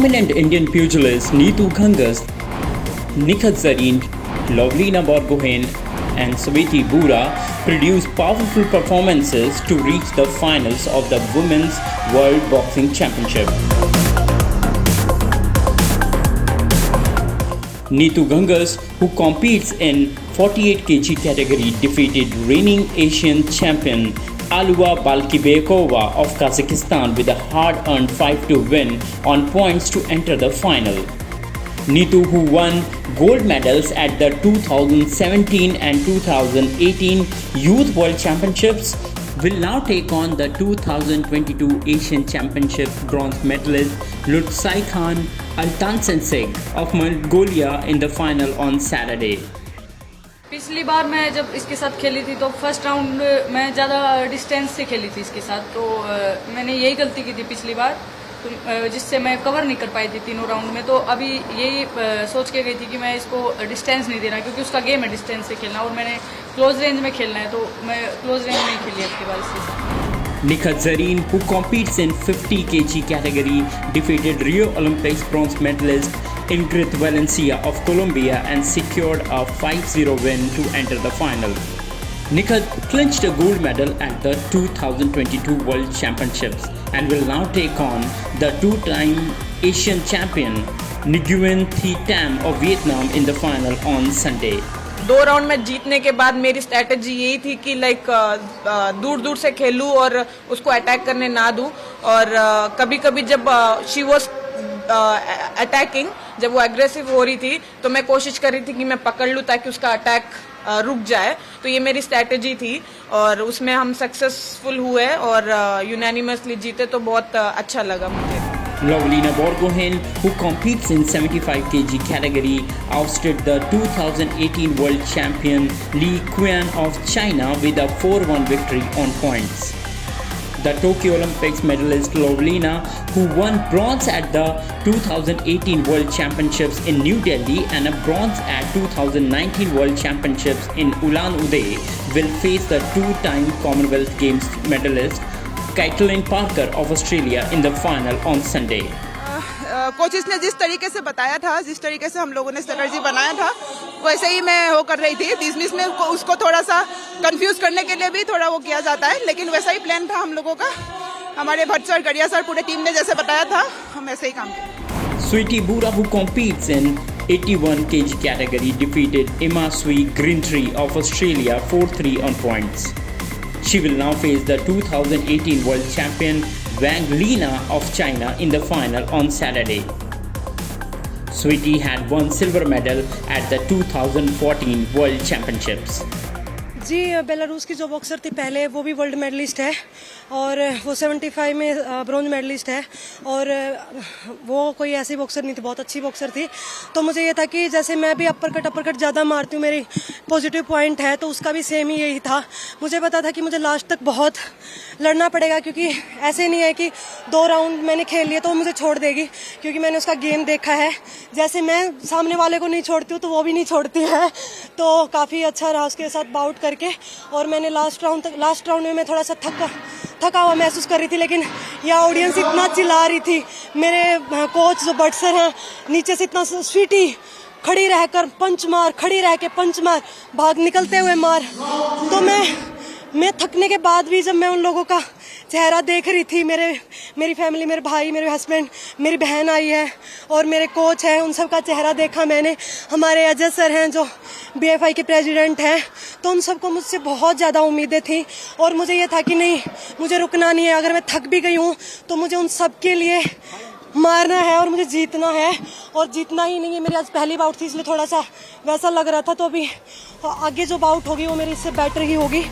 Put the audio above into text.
prominent Indian pugilists Neetu Gangas, Nikhat Zareen, Lovlina Borgohain and Sweti Bura produced powerful performances to reach the finals of the Women's World Boxing Championship. Neetu Gangas, who competes in 48 kg category, defeated reigning Asian champion Alua Balkibekova of Kazakhstan with a hard-earned 5-2 win on points to enter the final. Neetu, who won gold medals at the 2017 and 2018 Youth World Championships, will now take on the 2022 Asian Championship bronze medalist Lutsai Khan Altansenseg of Mongolia in the final on Saturday. पिछली बार मैं जब इसके साथ खेली थी तो first round मैं ज़्यादा डिस्टेंस से खेली थी इसके साथ, तो मैंने यही गलती की थी पिछली बार, तो जिससे मैं कवर नहीं कर पाई थी तीनों राउंड में। तो अभी यही सोच के गई थी कि मैं इसको डिस्टेंस नहीं देना, क्योंकि उसका गेम है डिस्टेंस से खेलना और मैंने क्लोज रेंज में खेलना है, तो मैं क्लोज रेंज में ही खेली इसके बाद इसके साथ। Nikhat Zareen, who competes in 50 kg category, defeated Rio Olympics bronze medalist Ingrid Valencia of Colombia and secured a 5-0 win to enter the final. Nikhat clinched a gold medal at the 2022 World Championships and will now take on the two-time Asian champion Nguyen Thi Tam of Vietnam in the final on Sunday. 2 round में जीतने के बाद मेरी strategy यही थी कि दूर दूर से खेलूं और उसको अटैक करने ना दूं, और कभी कभी जब शी वाज अटैकिंग, जब वो एग्रेसिव हो रही थी तो मैं कोशिश कर रही थी कि मैं पकड़ लूं ताकि उसका अटैक रुक जाए। तो ये मेरी स्ट्रैटेजी थी और उसमें हम सक्सेसफुल हुए और यूनानिमसली जीते, तो बहुत अच्छा लगा मुझे। Lovlina Borgohain, who competes in 75 kg category, ousted the 2018 world champion Li Qian of China with a 4-1 victory on points. The Tokyo Olympics medalist Lovlina, who won bronze at the 2018 World Championships in New Delhi and a bronze at 2019 World Championships in Ulan-Ude, will face the 2-time Commonwealth Games medalist Caitlin Parker of Australia in the final on Sunday. Coaches ने जिस तरीके से बताया था, जिस तरीके से हम लोगों ने स्ट्रेटजी बनाया था, वैसे ही मैं वो कर रही थी। बीच में उसको थोड़ा सा कंफ्यूज करने के लिए भी थोड़ा वो किया जाता है, लेकिन वैसा ही प्लान था हम लोगों का। हमारे भट्ट सर, गड़िया सर, पूरे टीम ने जैसे बताया था, हम ऐसे ही काम किए। Sweti Bura, who competes in 81 kg category, defeated Emma Sui Greentree of Australia 4-3 on points. She will now face the 2018 world champion Wang Lina of China in the final on Saturday. Sweti had won silver medal at the 2014 World Championships. जी, Belarus की जो boxer थी पहले, वो भी world medallist है और वो 75 में ब्रॉन्ज मेडलिस्ट है, और वो कोई ऐसी बॉक्सर नहीं थी, बहुत अच्छी बॉक्सर थी। तो मुझे ये था कि जैसे मैं भी अपर कट ज़्यादा मारती हूँ, मेरी पॉजिटिव पॉइंट है, तो उसका भी सेम ही यही था। मुझे पता था कि मुझे लास्ट तक बहुत लड़ना पड़ेगा, क्योंकि ऐसे नहीं है कि 2 राउंड मैंने खेल लिए तो मुझे छोड़ देगी, क्योंकि मैंने उसका गेम देखा है। जैसे मैं सामने वाले को नहीं छोड़ती हूँ तो वो भी नहीं छोड़ती है, तो काफ़ी अच्छा रहा उसके साथ बाउट करके। और मैंने लास्ट राउंड में मैं थोड़ा सा थका हुआ महसूस कर रही थी, लेकिन यह ऑडियंस इतना चिल्ला रही थी। मेरे कोच जो भट्ट सर हैं, नीचे से इतना स्वीटी खड़ी रहकर पंच मार, भाग निकलते हुए मार। तो मैं थकने के बाद भी जब मैं उन लोगों का चेहरा देख रही थी, मेरी फैमिली, मेरे भाई, मेरे हस्बैंड, मेरी बहन आई है और मेरे कोच हैं, उन सब का चेहरा देखा मैंने। हमारे अजय सर हैं जो BFI के प्रेसिडेंट हैं, तो उन सबको मुझसे बहुत ज़्यादा उम्मीदें थी और मुझे ये था कि नहीं, मुझे रुकना नहीं है। अगर मैं थक भी गई हूँ तो मुझे उन सब के लिए मारना है और मुझे जीतना है, और जीतना ही नहीं है। मेरी आज पहली बाउट थी, इसलिए थोड़ा सा वैसा लग रहा था। तो अभी आगे जो बाउट होगी वो मेरी इससे बेटर ही होगी।